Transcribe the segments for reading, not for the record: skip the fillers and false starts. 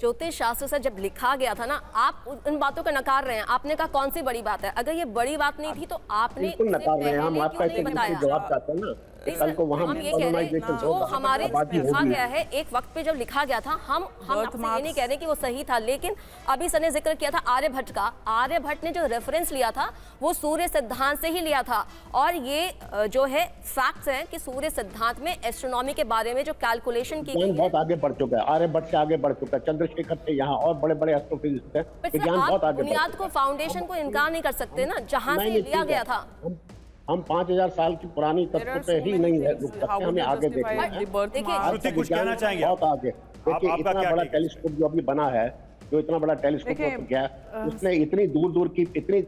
ज्योतिष शास्त्र से जब लिखा गया था ना, आप उन बातों का नकार रहे हैं। आपने कहा कौन सी बड़ी बात है? अगर ये बड़ी बात नहीं थी तो आपने नकार रहे हैं। हम आपका जवाब चाहते हैं ना, कल को वहाँ जो हमारे लिखा गया है एक वक्त पे जब लिखा गया था, हम आपसे ये नहीं कह रहे कि वो सही था, लेकिन अभी सर ने जिक्र किया था आर्यभट्ट का। आर्यभट्ट ने जो रेफरेंस लिया था वो सूर्य सिद्धांत से ही लिया था, और ये जो है फैक्ट्स हैं कि सूर्य सिद्धांत में एस्ट्रोनॉमी के बारे में जो कैलकुलेशन की गई बहुत आगे बढ़ चुका है, आर्यभट्ट से आगे बढ़ चुका है, चंद्रशेखर थे यहाँ और बड़े बड़े एस्ट्रोफिजिस्ट थे। विज्ञान बहुत आगे, बुनियाद को, फाउंडेशन को इनकार नहीं कर सकते ना, जहाँ से लिया गया था। हम 5000 साल की पुरानी तत्व पे ही नहीं है, हमें आगे देखना है। देखिए कुछ कहना चाहेंगे बहुत आगे। देखिए इतना बड़ा टेलीस्कोप जो अभी बना है, जो इतना बड़ा टेलीस्कोप गया, उसने इतनी दूर दूर की इतनी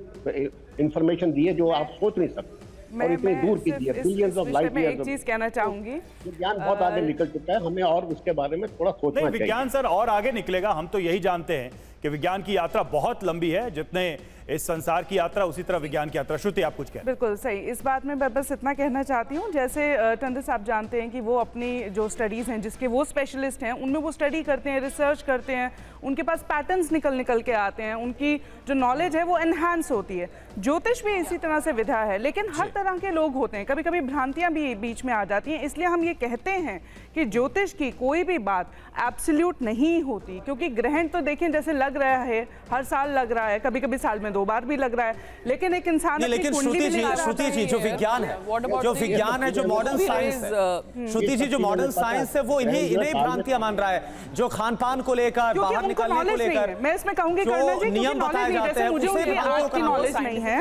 इंफॉर्मेशन दी है जो आप सोच नहीं सकते, और इतनी दूर की दी है, बिलियंस ऑफ लाइट ईयर्स। एक चीज कहना चाहूंगी, विज्ञान बहुत आगे निकल चुका है, हमें और उसके बारे में थोड़ा सोचना चाहिए। विज्ञान सर और आगे निकलेगा, हम तो यही जानते हैं कि विज्ञान की यात्रा बहुत लंबी है, जितने इस संसार की यात्रा उसी तरह विज्ञान की यात्रा। श्रुति आप कुछ कहें? बिल्कुल सही, इस बात में मैं बस इतना कहना चाहती हूँ, जैसे टंडन साहब जानते हैं कि वो अपनी जो स्टडीज़ हैं, जिसके वो स्पेशलिस्ट हैं, उनमें वो स्टडी करते हैं, रिसर्च करते हैं, उनके पास पैटर्न्स निकल के आते हैं, उनकी जो नॉलेज है वो एनहांस होती है। ज्योतिष भी इसी तरह से विधा है, लेकिन हर तरह के लोग होते हैं, कभी कभी भ्रांतियां भी बीच में आ जाती हैं। इसलिए हम ये कहते हैं कि ज्योतिष की कोई भी बात एब्सोल्यूट नहीं होती, क्योंकि ग्रहण तो देखें जैसे लग रहा है, हर साल लग रहा है, कभी कभी साल में 2 बार भी लग रहा है, लेकिन एक इंसान लेकिन श्रुति जी जो विज्ञान है, जो मॉडर्न साइंस है, श्रुति जी जो मॉडर्न साइंस है, वो इन्हीं भ्रांतियां मान रहा है, जो खान पान को लेकर, बाहर निकलने को लेकर, मैं इसमें कहूंगी नियम बताए जाते हैं, मुझे उनकी आर्ट की नॉलेज नहीं है।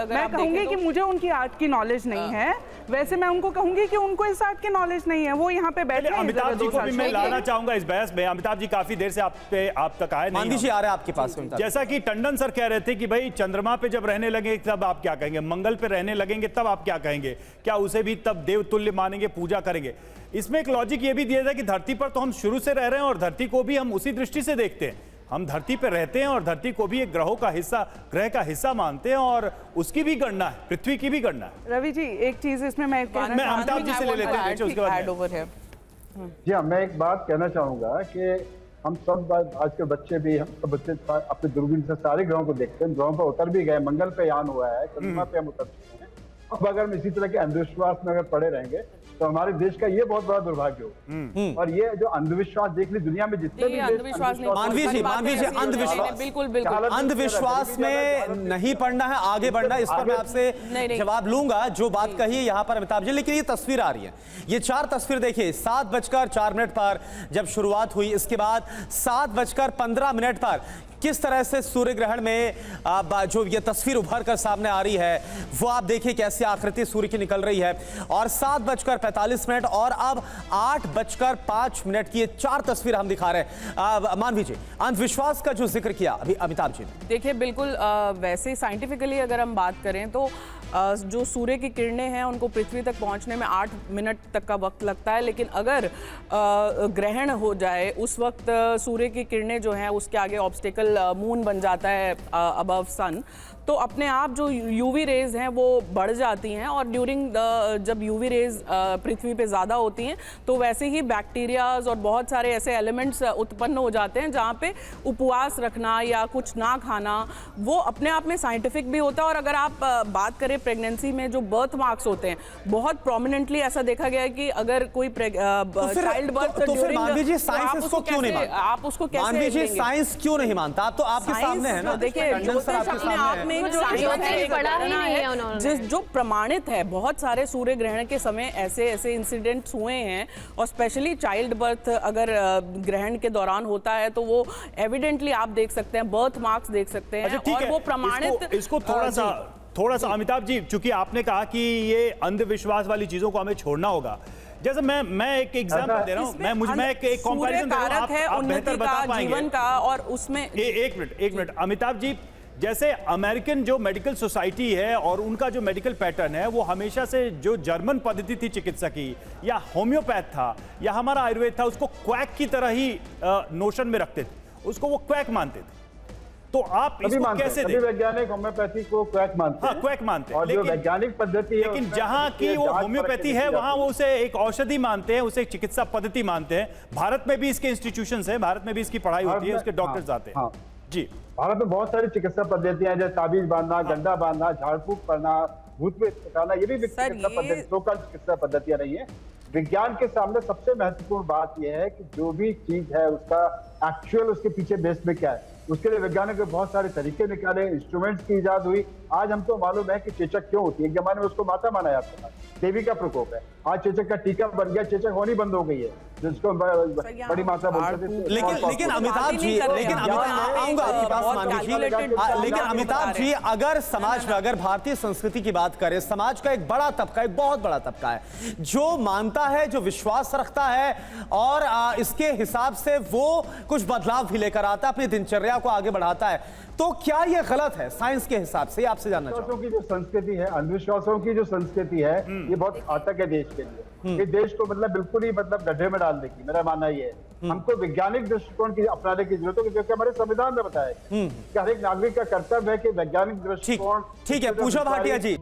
मैं कहूंगी कि मुझे उनकी आर्ट की नॉलेज नहीं है, वैसे मैं उनको कहूंगी कि उनको इस आर्ट की नॉलेज नहीं है, वो यहाँ पे बैठे हैं। अमिताभ जी को भी मैं लाना चाहूंगा इस बहस में। अमिताभ जी काफी देर से आप तक आए नहीं, जी आ रहे हैं आपके पास। जैसा कि टंडन सर कह रहे थे कि भाई चंद्रमा पे जब रहने लगे तब आप क्या कहेंगे, मंगल पे रहने लगेंगे तब आप क्या कहेंगे, क्या उसे भी तब देवतुल्य मानेंगे, पूजा करेंगे? इसमें एक लॉजिक ये भी दिया था कि धरती पर तो हम शुरू से रह रहे हैं और धरती को भी हम उसी दृष्टि से देखते हैं। हम धरती पर रहते हैं और धरती को भी एक ग्रह का हिस्सा मानते हैं, और उसकी भी गणना है, पृथ्वी की भी गणना है। रवि जी एक चीज इसमें मैं अमिताभ जी से ले लेते हैं, उसके बाद जी हाँ, मैं एक बात कहना चाहूंगा कि हम सब आज के बच्चे भी, हम सब बच्चे अपने दूरबीन से सारे ग्रहों को देखते हैं, ग्रहों पर उतर भी गए, मंगल पे यान हुआ है, चंद्रमा पे हम उतर चुके हैं। अब अगर हम इसी तरह के अंधविश्वास में अगर पड़े रहेंगे तो हमारे देश का ये बहुत बड़ा दुर्भाग्य हो। और ये जो अंधविश्वास देख ली दुनिया में जितने भी अंधविश्वास अंधविश्वास में नहीं पढ़ना है, आगे बढ़ना। इस पर मैं आपसे जवाब लूंगा जो बात कही है यहाँ पर अमिताभ जी। लेकिन ये तस्वीर आ रही है, ये 4 तस्वीर देखिए, 7:04 पर जब शुरुआत हुई, इसके बाद 7:15 पर किस तरह से सूर्य ग्रहण में जो ये तस्वीर उभर कर सामने आ रही है, वो आप देखिए कैसे आकृति सूर्य की निकल रही है। और 7:45 और अब 8:05 की ये 4 तस्वीर हम दिखा रहे हैं। मानवी जी, अंधविश्वास का जो जिक्र किया अभी अमिताभ जी ने, देखिए बिल्कुल वैसे साइंटिफिकली अगर हम बात करें तो जो सूर्य की किरणें हैं उनको पृथ्वी तक पहुंचने में 8 मिनट तक का वक्त लगता है, लेकिन अगर ग्रहण हो जाए उस वक्त सूर्य की किरणें जो हैं उसके आगे ऑब्स्टेकल मून बन जाता है अबव सन, तो अपने आप जो यूवी रेज हैं वो बढ़ जाती हैं, और ड्यूरिंग जब यूवी रेज पृथ्वी पे ज़्यादा होती हैं तो वैसे ही बैक्टीरियाज और बहुत सारे ऐसे एलिमेंट्स उत्पन्न हो जाते हैं जहाँ पे उपवास रखना या कुछ ना खाना वो अपने आप में साइंटिफिक भी होता है। और अगर आप बात करें प्रेगनेंसी में जो बर्थ मार्क्स होते हैं, बहुत प्रोमिनेंटली ऐसा देखा गया है कि अगर कोई चाइल्ड बर्थ साइंस उसको क्यों नहीं मानता? आप उसको कैसे साइंस क्यों नहीं मानता? तो आपके सामने है ना, देखिए जो प्रमाणित है, बहुत सारे सूर्य ग्रहण के समय ऐसे इंसिडेंट्स हुए हैं, और स्पेशली चाइल्ड बर्थ अगर ग्रहण के दौरान होता है तो वो एविडेंटली आप देख सकते हैं, बर्थ मार्क्स देख सकते हैं। और वो प्रमाणित इसको थोड़ा सा अमिताभ जी, चूंकि आपने कहा कि ये अंधविश्वास वाली चीजों को हमें छोड़ना होगा, जैसे मैं एक एग्जांपल दे रहा हूं, मैं एक कंपैरिजन दे रहा हूं, आप बेहतर बता पाएंगे जीवन का, और उसमें एक मिनट अमिताभ जी, जैसे अमेरिकन जो मेडिकल सोसाइटी है और उनका जो मेडिकल पैटर्न है वो हमेशा से जो जर्मन पद्धति थी चिकित्सा की, या होम्योपैथ था, या हमारा आयुर्वेद था, उसको क्वैक की तरह ही नोशन में रखते थे, उसको वो क्वैक मानते थे। तो आप इसको कैसे सभी वैज्ञानिक होम्योपैथी को क्वैक मानते हैं। हाँ, क्वैक मानते हैं, और जो वैज्ञानिक पद्धति है, लेकिन जहां की वो होम्योपैथी है वहां वो उसे एक औषधि मानते हैं, उसे एक चिकित्सा पद्धति मानते हैं। भारत में भी इसके इंस्टीट्यूशंस हैं, भारत में भी इसकी पढ़ाई होती है, उसके डॉक्टर्स आते हैं। जी, भारत में बहुत सारी चिकित्सा पद्धतियां हैं, जैसे ताबीज बांधना, गंदा बांधना, झाड़ फूक करना, भूत प्रेत पकाना, ये भी चिकित्सा पद्धतियां नहीं है। विज्ञान के सामने सबसे महत्वपूर्ण बात यह है कि जो भी चीज है उसका एक्चुअल उसके पीछे बेस में क्या है, उसके लिए वैज्ञानिक ने बहुत सारे तरीके निकाले, इंस्ट्रूमेंट्स की इजाद हुई। आज हमको मालूम है कि चेचक क्यों होती है। एक जमाने में उसको माता माना जाता था, देवी का प्रकोप है। आज चेचक का टीका बन गया, चेचक होनी बंद हो गई है, जिसको बड़ी मात्रा बोलते थे। लेकिन अमिताभ जी, आऊंगा आपके पास मानवी जी, लेकिन अमिताभ जी, अगर समाज में, अगर भारतीय संस्कृति की बात करें, समाज का एक बड़ा तबका, एक बहुत बड़ा तबका है जो मानता है, जो विश्वास रखता है और इसके हिसाब से वो कुछ बदलाव भी लेकर आता है, अपनी दिनचर्या को आगे बढ़ाता है, तो क्या यह गलत है साइंस के हिसाब से? आपसे जानना चाहूंगा। की जो संस्कृति है, अंधविश्वासों की जो संस्कृति है, ये बहुत घातक है देश के लिए। ये देश को बिल्कुल ही गड्ढे में डाल देगी, मेरा मानना ये है। हमको वैज्ञानिक दृष्टिकोण की अपनाने की जरूरत है, क्योंकि हमारे संविधान में बताया है कि हर एक नागरिक का कर्तव्य है कि वैज्ञानिक दृष्टिकोण। ठीक है, पूजा भाटिया जी।